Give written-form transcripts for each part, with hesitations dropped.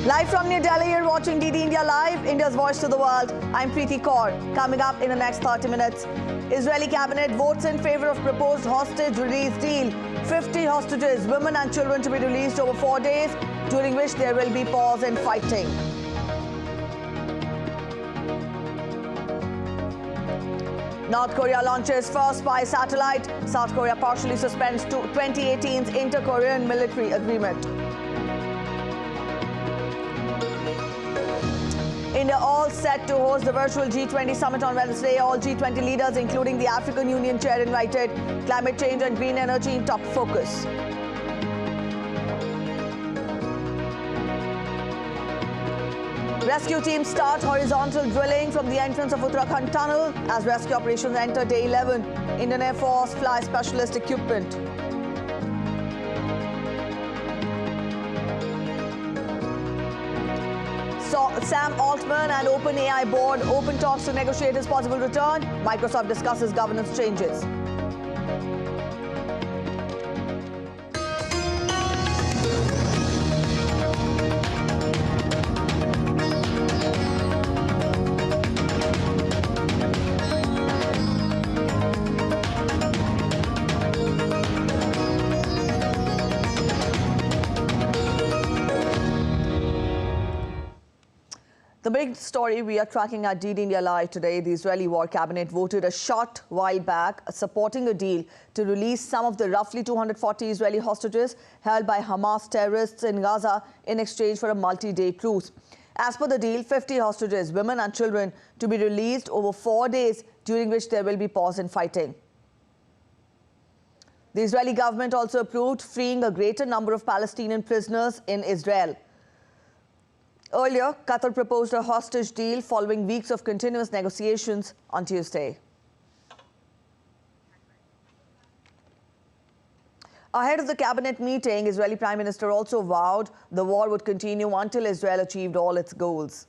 Live from New Delhi, you're watching DD India Live, India's voice to the world. I'm Preeti Kaur. Coming up in the next 30 minutes, Israeli cabinet votes in favor of proposed hostage release deal. 50 hostages, women and children to be released over 4 days, during which there will be pause in fighting. North Korea launches first spy satellite. South Korea partially suspends 2018's inter-Korean military agreement. India all set to host the virtual G20 Summit on Wednesday. All G20 leaders, including the African Union chair, invited. Climate change and green energy in top focus. Rescue teams start horizontal drilling from the entrance of Uttarakhand tunnel as rescue operations enter day 11. Indian Air Force flies specialist equipment. Sam Altman and OpenAI board open talks to negotiate his possible return. Microsoft discusses governance changes. The big story we are tracking at DD India Live today, the Israeli War Cabinet voted a short while back supporting a deal to release some of the roughly 240 Israeli hostages held by Hamas terrorists in Gaza in exchange for a multi-day truce. As per the deal, 50 hostages, women and children, to be released over 4 days, during which there will be pause in fighting. The Israeli government also approved freeing a greater number of Palestinian prisoners in Israel. Earlier, Qatar proposed a hostage deal following weeks of continuous negotiations on Tuesday. Ahead of the cabinet meeting, Israeli Prime Minister also vowed the war would continue until Israel achieved all its goals.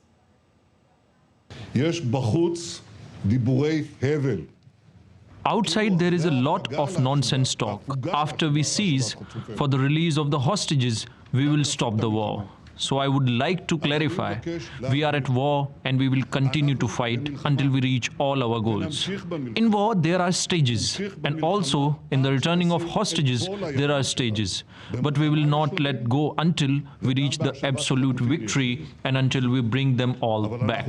Outside, there is a lot of nonsense talk. After we cease for the release of the hostages, we will stop the war. So I would like to clarify, we are at war and we will continue to fight until we reach all our goals. In war, there are stages, and also in the returning of hostages, there are stages. But we will not let go until we reach the absolute victory and until we bring them all back.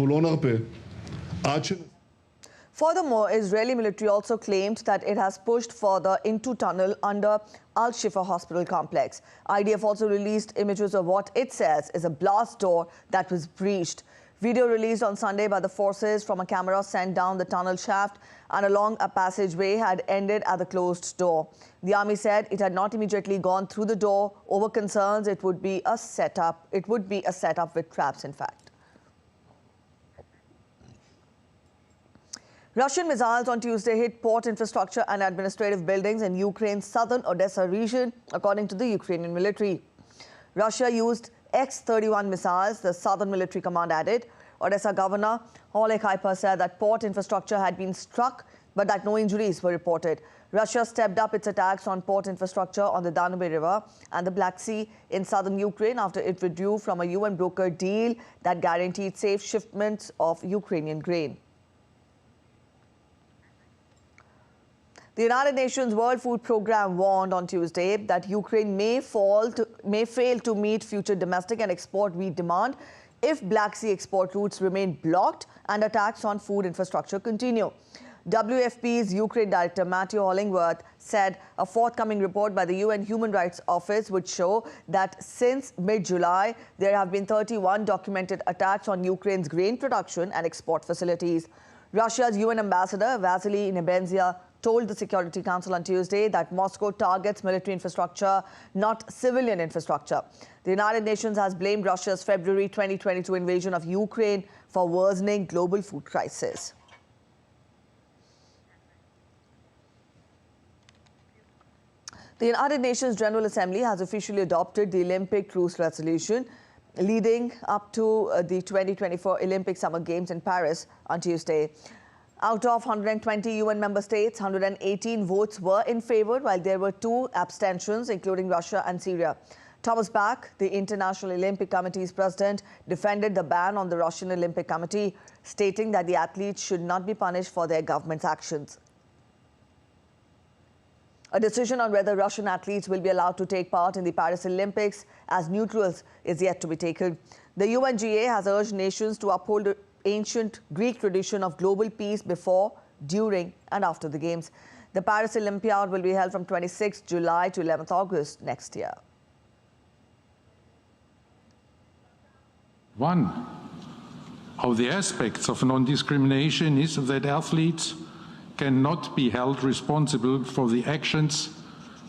Furthermore, Israeli military also claimed that it has pushed further into tunnel under Al-Shifa hospital complex. IDF also released images of what it says is a blast door that was breached. Video released on Sunday by the forces from a camera sent down the tunnel shaft and along a passageway had ended at the closed door. The army said it had not immediately gone through the door over concerns it would be a setup. It would be a setup with traps, in fact. Russian missiles on Tuesday hit port infrastructure and administrative buildings in Ukraine's southern Odessa region, according to the Ukrainian military. Russia used X-31 missiles, the Southern Military Command added. Odessa Governor Oleg Hyper said that port infrastructure had been struck, but that no injuries were reported. Russia stepped up its attacks on port infrastructure on the Danube River and the Black Sea in southern Ukraine after it withdrew from a UN brokered deal that guaranteed safe shipments of Ukrainian grain. The United Nations World Food Programme warned on Tuesday that Ukraine may fail to meet future domestic and export wheat demand if Black Sea export routes remain blocked and attacks on food infrastructure continue. WFP's Ukraine Director Matthew Hollingworth said a forthcoming report by the UN Human Rights Office would show that since mid-July, there have been 31 documented attacks on Ukraine's grain production and export facilities. Russia's UN ambassador, Vasily Nebenzia, told the Security Council on Tuesday that Moscow targets military infrastructure, not civilian infrastructure. The United Nations has blamed Russia's February 2022 invasion of Ukraine for worsening global food crisis. The United Nations General Assembly has officially adopted the Olympic truce resolution leading up to the 2024 Olympic Summer Games in Paris on Tuesday. Out of 120 UN member states, 118 votes were in favor, while there were 2 abstentions, including Russia and Syria. Thomas Bach, the International Olympic Committee's president, defended the ban on the Russian Olympic Committee, stating that the athletes should not be punished for their government's actions. A decision on whether Russian athletes will be allowed to take part in the Paris Olympics as neutrals is yet to be taken. The UNGA has urged nations to uphold the ancient Greek tradition of global peace before, during and after the Games. The Paris Olympiad will be held from 26th July to 11th August next year. One of the aspects of non-discrimination is that athletes cannot be held responsible for the actions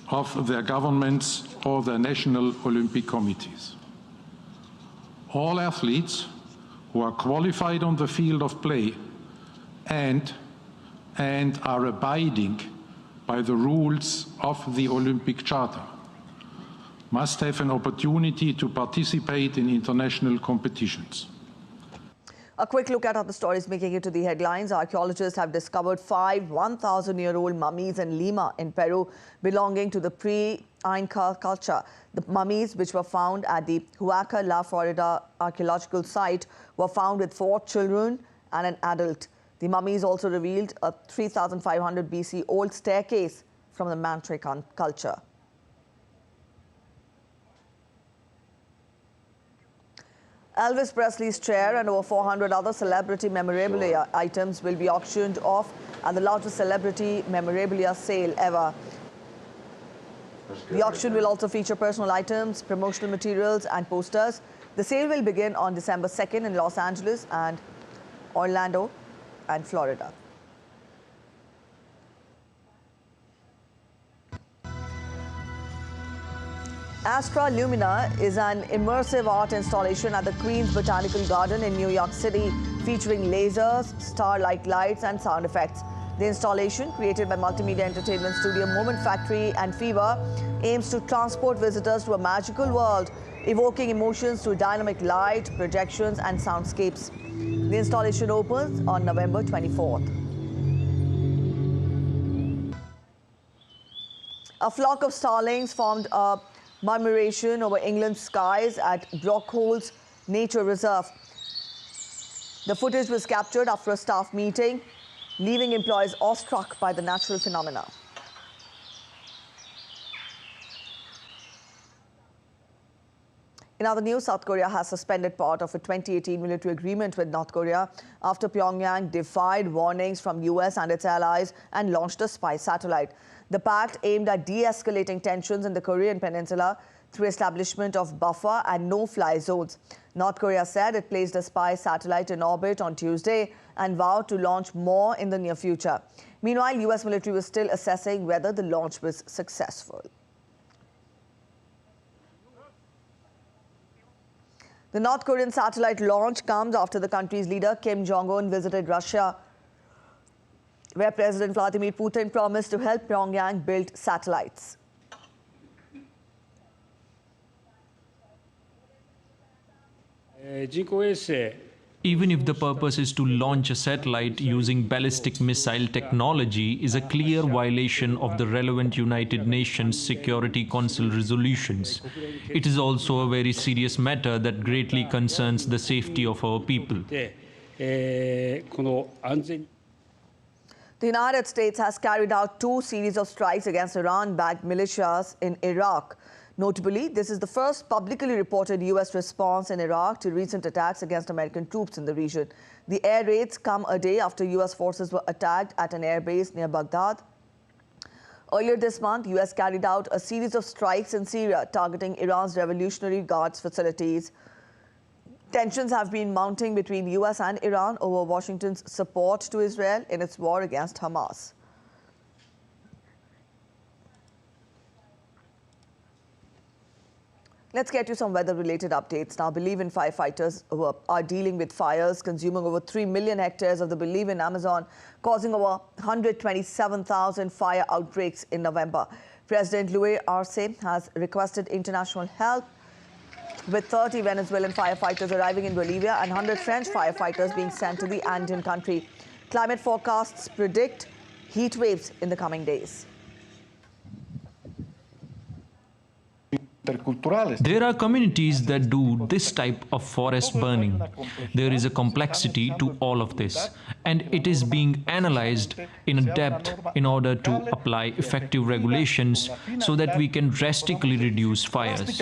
of their governments or their national Olympic committees. All athletes who are qualified on the field of play and are abiding by the rules of the Olympic Charter must have an opportunity to participate in international competitions. A quick look at how the story is making it to the headlines. Archaeologists have discovered 5 1,000-year-old mummies in Lima in Peru belonging to the pre-Inca culture. The mummies, which were found at the Huaca La Florida archaeological site, were found with 4 children and an adult. The mummies also revealed a 3,500 BC old staircase from the Mantre culture. Elvis Presley's chair and over 400 other celebrity memorabilia items will be auctioned off at the largest celebrity memorabilia sale ever. The auction will also feature personal items, promotional materials and posters. The sale will begin on December 2nd in Los Angeles and Orlando and Florida. Astra Lumina is an immersive art installation at the Queen's Botanical Garden in New York City, featuring lasers, starlight lights and sound effects. The installation, created by multimedia entertainment studio Moment Factory and Fever, aims to transport visitors to a magical world, evoking emotions through dynamic light, projections and soundscapes. The installation opens on November 24th. A flock of starlings formed a murmuration over England's skies at Brockholes Nature Reserve. The footage was captured after a staff meeting, leaving employees awestruck by the natural phenomena. In other news, South Korea has suspended part of a 2018 military agreement with North Korea after Pyongyang defied warnings from US and its allies and launched a spy satellite. The pact aimed at de-escalating tensions in the Korean peninsula through establishment of buffer and no-fly zones. North Korea said it placed a spy satellite in orbit on Tuesday and vowed to launch more in the near future. Meanwhile, US military was still assessing whether the launch was successful. The North Korean satellite launch comes after the country's leader Kim Jong-un visited Russia, where President Vladimir Putin promised to help Pyongyang build satellites. Even if the purpose is to launch a satellite using ballistic missile technology, is a clear violation of the relevant United Nations Security Council resolutions. It is also a very serious matter that greatly concerns the safety of our people. The United States has carried out 2 series of strikes against Iran-backed militias in Iraq. Notably, this is the first publicly reported US response in Iraq to recent attacks against American troops in the region. The air raids come a day after US forces were attacked at an airbase near Baghdad. Earlier this month, US carried out a series of strikes in Syria targeting Iran's Revolutionary Guards facilities. Tensions have been mounting between US and Iran over Washington's support to Israel in its war against Hamas. Let's get you some weather-related updates now. Believe-in firefighters are dealing with fires consuming over 3 million hectares of the Believe-in Amazon, causing over 127,000 fire outbreaks in November. President Luis Arce has requested international help, with 30 Venezuelan firefighters arriving in Bolivia and 100 French firefighters being sent to the Andean country. Climate forecasts predict heat waves in the coming days. There are communities that do this type of forest burning. There is a complexity to all of this, and it is being analyzed in a depth in order to apply effective regulations so that we can drastically reduce fires.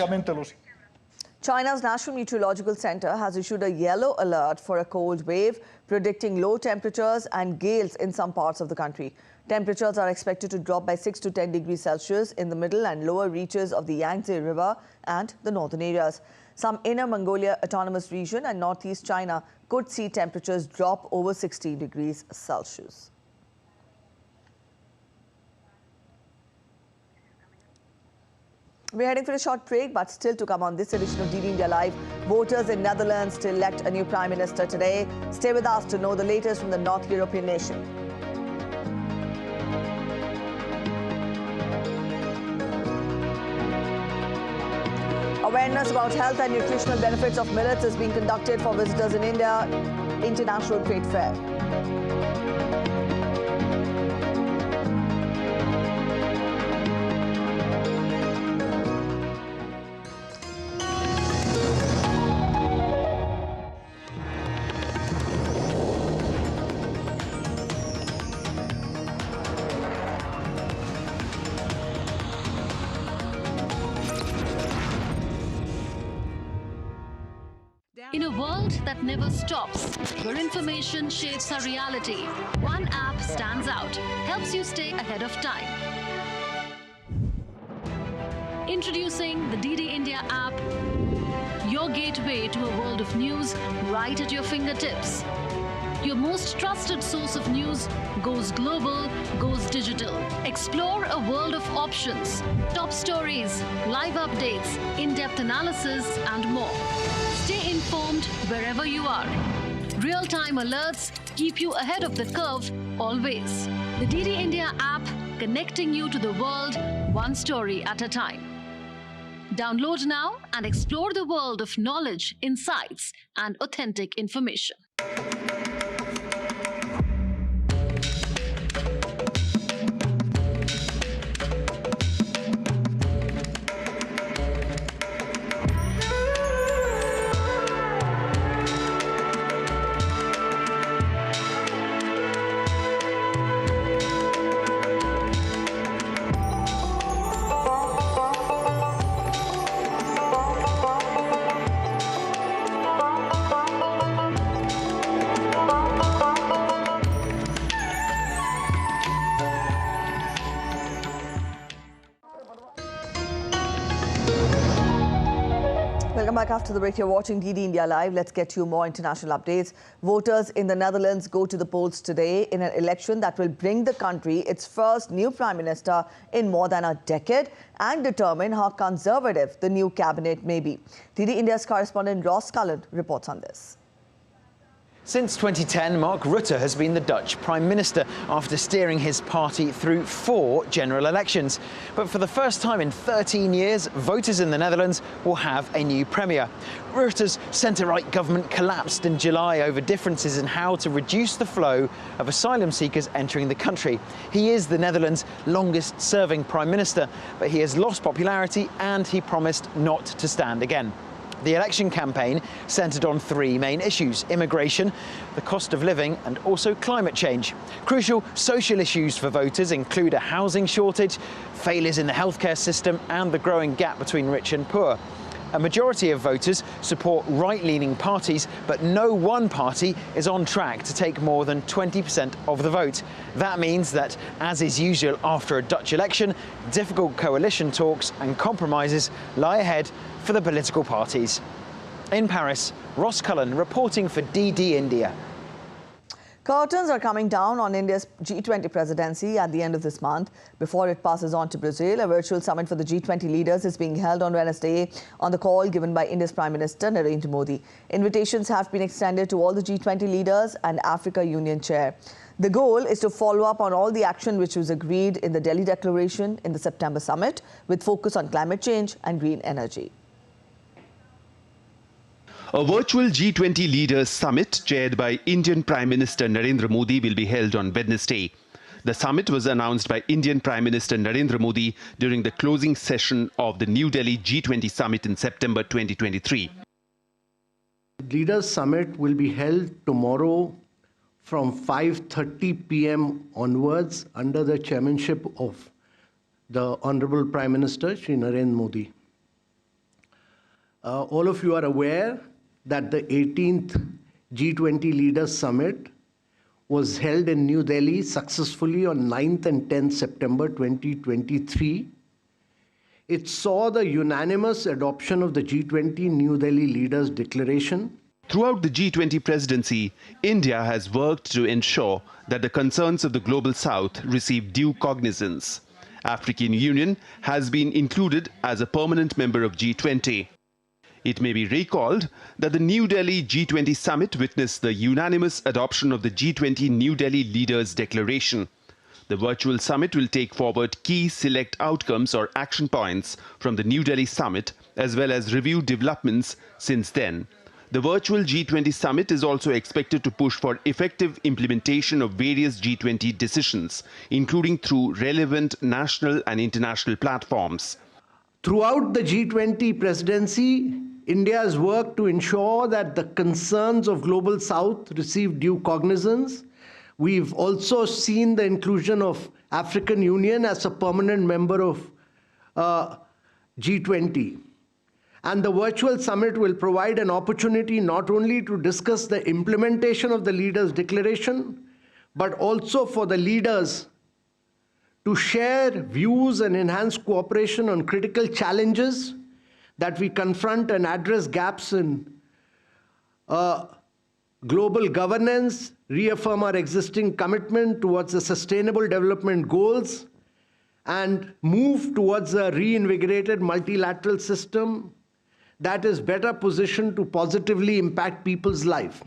China's National Meteorological Center has issued a yellow alert for a cold wave, predicting low temperatures and gales in some parts of the country. Temperatures are expected to drop by 6 to 10 degrees Celsius in the middle and lower reaches of the Yangtze River and the northern areas. Some Inner Mongolia Autonomous Region and northeast China could see temperatures drop over 60 degrees Celsius. We're heading for a short break, but still to come on this edition of DD India Live. Voters in Netherlands to elect a new Prime Minister today. Stay with us to know the latest from the North European nation. Awareness about health and nutritional benefits of millets is being conducted for visitors in India International Trade Fair. In a world that never stops, where information shapes our reality, one app stands out, helps you stay ahead of time. Introducing the DD India app, your gateway to a world of news right at your fingertips. Your most trusted source of news goes global, goes digital. Explore a world of options, top stories, live updates, in-depth analysis, and more. Stay informed wherever you are. Real-time alerts keep you ahead of the curve always. The DD India app, connecting you to the world one story at a time. Download now and explore the world of knowledge, insights, and authentic information. Welcome back after the break. You're watching DD India Live. Let's get you more international updates. Voters in the Netherlands go to the polls today in an election that will bring the country its first new Prime Minister in more than a decade and determine how conservative the new cabinet may be. DD India's correspondent Ross Cullen reports on this. Since 2010, Mark Rutte has been the Dutch Prime Minister after steering his party through 4 general elections. But for the first time in 13 years, voters in the Netherlands will have a new premier. Rutte's centre-right government collapsed in July over differences in how to reduce the flow of asylum seekers entering the country. He is the Netherlands' longest-serving Prime Minister, but he has lost popularity and he promised not to stand again. The election campaign centred on 3 main issues: immigration, the cost of living and also climate change. Crucial social issues for voters include a housing shortage, failures in the healthcare system and the growing gap between rich and poor. A majority of voters support right-leaning parties, but no one party is on track to take more than 20% of the vote. That means that, as is usual after a Dutch election, difficult coalition talks and compromises lie ahead for the political parties. In Paris, Ross Cullen reporting for DD India. Curtains are coming down on India's G20 presidency at the end of this month. Before it passes on to Brazil, a virtual summit for the G20 leaders is being held on Wednesday on the call given by India's Prime Minister Narendra Modi. Invitations have been extended to all the G20 leaders and Africa Union Chair. The goal is to follow up on all the action which was agreed in the Delhi Declaration in the September summit, with focus on climate change and green energy. A virtual G20 leaders summit chaired by Indian Prime Minister Narendra Modi will be held on Wednesday. The summit was announced by Indian Prime Minister Narendra Modi during the closing session of the New Delhi G20 Summit in September 2023. The Leaders Summit will be held tomorrow from 5:30 p.m. onwards under the chairmanship of the Honorable Prime Minister, Shri Narendra Modi. All of you are aware that the 18th G20 Leaders Summit was held in New Delhi successfully on 9th and 10th September 2023. It saw the unanimous adoption of the G20 New Delhi Leaders Declaration. Throughout the G20 presidency, India has worked to ensure that the concerns of the Global South receive due cognizance. African Union has been included as a permanent member of G20. It may be recalled that the New Delhi G20 Summit witnessed the unanimous adoption of the G20 New Delhi Leaders Declaration. The virtual summit will take forward key select outcomes or action points from the New Delhi Summit, as well as review developments since then. The virtual G20 Summit is also expected to push for effective implementation of various G20 decisions, including through relevant national and international platforms. Throughout the G20 presidency, India has worked to ensure that the concerns of Global South receive due cognizance. We've also seen the inclusion of African Union as a permanent member of G20. And the virtual summit will provide an opportunity not only to discuss the implementation of the Leaders' Declaration, but also for the leaders to share views and enhance cooperation on critical challenges that we confront and address gaps in global governance, reaffirm our existing commitment towards the Sustainable Development Goals, and move towards a reinvigorated multilateral system that is better positioned to positively impact people's life.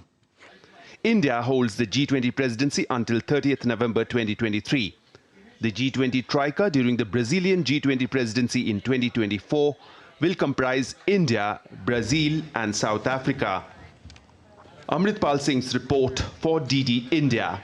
India holds the G20 presidency until 30th November 2023. The G20 troika during the Brazilian G20 presidency in 2024 will comprise India, Brazil and South Africa. Amritpal Singh's report for DD India.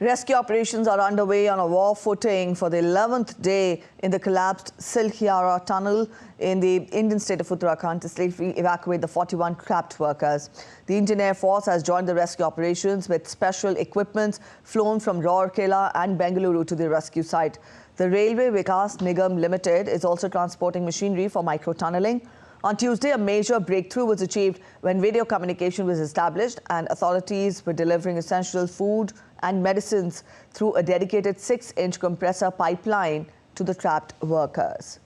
Rescue operations are underway on a war footing for the 11th day in the collapsed Silkyara tunnel in the Indian state of Uttarakhand to safely evacuate the 41 trapped workers. The Indian Air Force has joined the rescue operations with special equipment flown from Rourkela and Bengaluru to the rescue site. The Railway Vikas Nigam Limited is also transporting machinery for micro-tunneling. On Tuesday, a major breakthrough was achieved when video communication was established and authorities were delivering essential food and medicines through a dedicated 6-inch compressor pipeline to the trapped workers.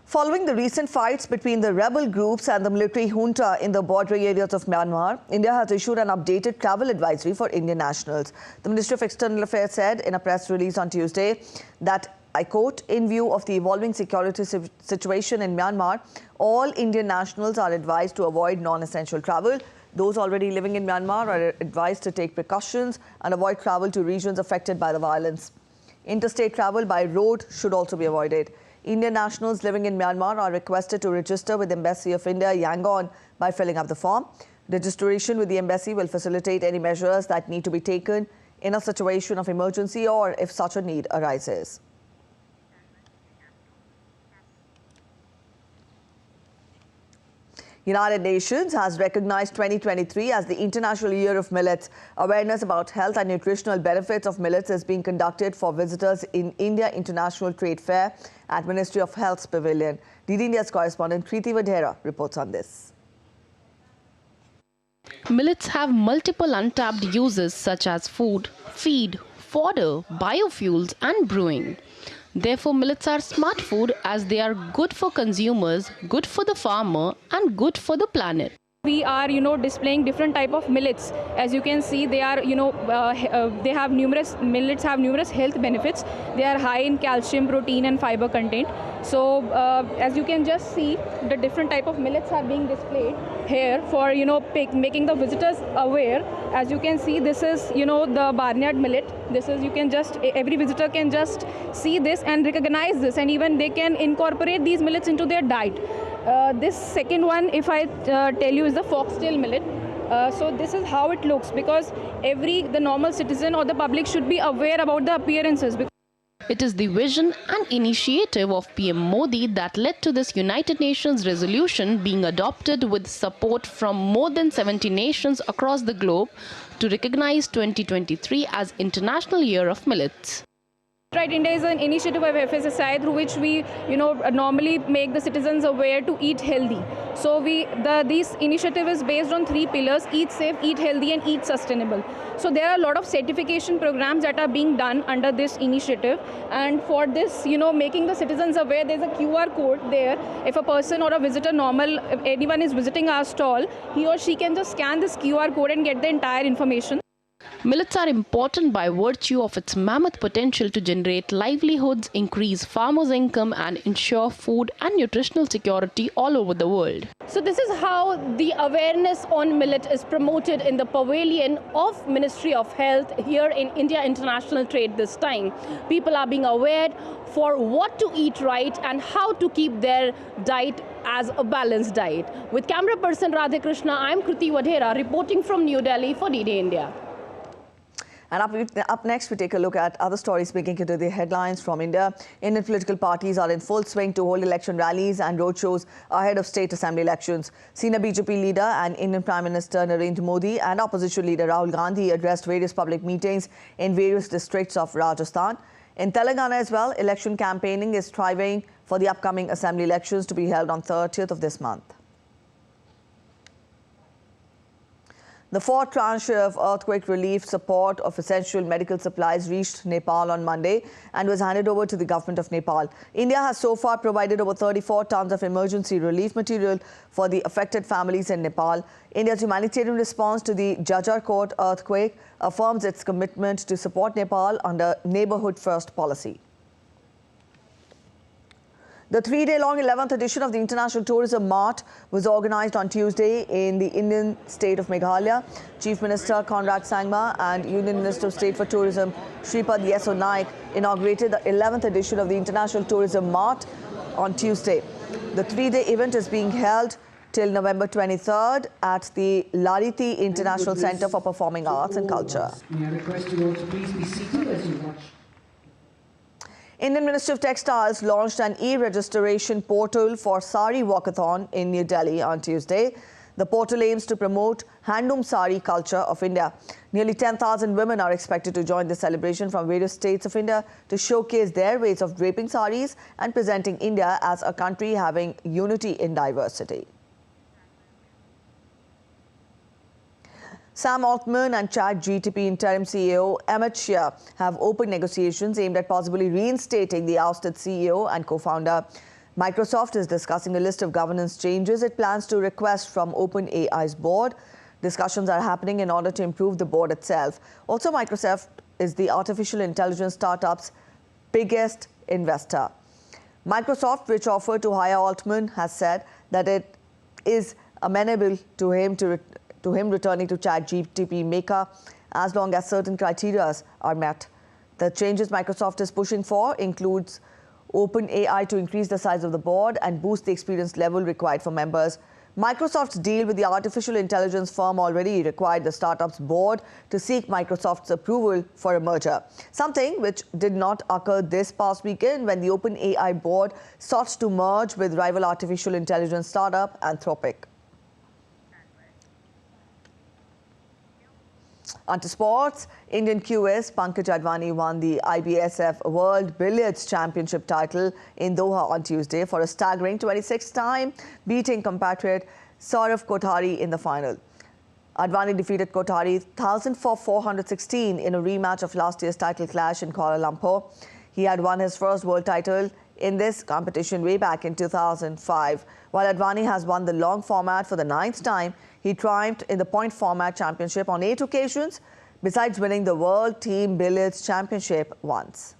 Following the recent fights between the rebel groups and the military junta in the border areas of Myanmar, India has issued an updated travel advisory for Indian nationals. The Ministry of External Affairs said in a press release on Tuesday that, I quote, in view of the evolving security situation in Myanmar, all Indian nationals are advised to avoid non-essential travel. Those already living in Myanmar are advised to take precautions and avoid travel to regions affected by the violence. Interstate travel by road should also be avoided. Indian nationals living in Myanmar are requested to register with the Embassy of India, Yangon, by filling up the form. Registration with the embassy will facilitate any measures that need to be taken in a situation of emergency or if such a need arises. United Nations has recognized 2023 as the International Year of Millets. Awareness about health and nutritional benefits of millets is being conducted for visitors in India International Trade Fair at Ministry of Health's Pavilion. DD India's correspondent Preeti Vadhera reports on this. Millets have multiple untapped uses such as food, feed, fodder, biofuels and brewing. Therefore, millets are smart food as they are good for consumers, good for the farmer and good for the planet. We are, displaying different type of millets. As you can see, they are, they have millets have numerous health benefits. They are high in calcium, protein, and fiber content. So, as you can just see, the different type of millets are being displayed here for, making the visitors aware. As you can see, this is, the barnyard millet. This is, every visitor can just see this and recognize this, and even they can incorporate these millets into their diet. This second one, if I tell you, is the foxtail millet. So this is how it looks, because the normal citizen or the public should be aware about the appearances. It is the vision and initiative of PM Modi that led to this United Nations resolution being adopted with support from more than 70 nations across the globe to recognize 2023 as International Year of Millets. Right, India is an initiative of FSSAI through which we, normally make the citizens aware to eat healthy. So this initiative is based on 3 pillars: eat safe, eat healthy, and eat sustainable. So there are a lot of certification programs that are being done under this initiative. And for this, making the citizens aware, there's a QR code there. If a person or a visitor if anyone is visiting our stall, he or she can just scan this QR code and get the entire information. Millets are important by virtue of its mammoth potential to generate livelihoods, increase farmers' income, and ensure food and nutritional security all over the world. So this is how the awareness on millet is promoted in the pavilion of Ministry of Health here in India International Trade this time. People are being aware for what to eat right and how to keep their diet as a balanced diet. With camera person Radhakrishna, I'm Kruti Vadhera reporting from New Delhi for DD India. And up next, we take a look at other stories making it to the headlines from India. Indian political parties are in full swing to hold election rallies and roadshows ahead of state assembly elections. Senior BJP leader and Indian Prime Minister Narendra Modi and opposition leader Rahul Gandhi addressed various public meetings in various districts of Rajasthan. In Telangana as well, election campaigning is thriving for the upcoming assembly elections to be held on 30th of this month. The 4th tranche of earthquake relief support of essential medical supplies reached Nepal on Monday and was handed over to the government of Nepal. India has so far provided over 34 tons of emergency relief material for the affected families in Nepal. India's humanitarian response to the Jajarkot earthquake affirms its commitment to support Nepal under Neighbourhood First policy. The 3-day-long 11th edition of the International Tourism Mart was organized on Tuesday in the Indian state of Meghalaya. Chief Minister Conrad Sangma and Union Minister of State for Tourism Shripad Yeso Naik inaugurated the 11th edition of the International Tourism Mart on Tuesday. The 3-day event is being held till November 23rd at the Lariti International Center for Performing Arts and Culture. May I request you all to please be seated as you watch. Indian Ministry of Textiles launched an e-registration portal for Sari Walkathon in New Delhi on Tuesday. The portal aims to promote handloom sari culture of India. Nearly 10,000 women are expected to join the celebration from various states of India to showcase their ways of draping saris and presenting India as a country having unity in diversity. Sam Altman and ChatGPT interim CEO Amit Shah have opened negotiations aimed at possibly reinstating the ousted CEO and co-founder. Microsoft is discussing a list of governance changes it plans to request from OpenAI's board. Discussions are happening in order to improve the board itself. Also, Microsoft is the artificial intelligence startup's biggest investor. Microsoft, which offered to hire Altman, has said that it is amenable to him returning to ChatGPT maker as long as certain criteria are met. The changes Microsoft is pushing for includes OpenAI to increase the size of the board and boost the experience level required for members. Microsoft's deal with the artificial intelligence firm already required the startup's board to seek Microsoft's approval for a merger, something which did not occur this past weekend when the OpenAI board sought to merge with rival artificial intelligence startup Anthropic. Onto sports, Indian QS Pankaj Advani won the IBSF World Billiards Championship title in Doha on Tuesday for a staggering 26th time, beating compatriot Saurav Kothari in the final. Advani defeated Kothari 1,000 for 416 in a rematch of last year's title clash in Kuala Lumpur. He had won his first world title in this competition way back in 2005. While Advani has won the long format for the 9th time, he triumphed in the point format championship on 8 occasions, besides winning the World Team Billiards Championship once.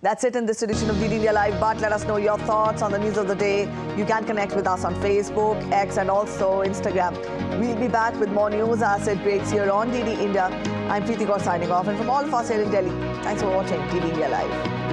That's it in this edition of DD India Live, but let us know your thoughts on the news of the day. You can connect with us on Facebook, X and also Instagram. We'll be back with more news as it breaks here on DD India. I'm Preeti Kaur signing off, and from all of us here in Delhi, thanks for watching DD India Live.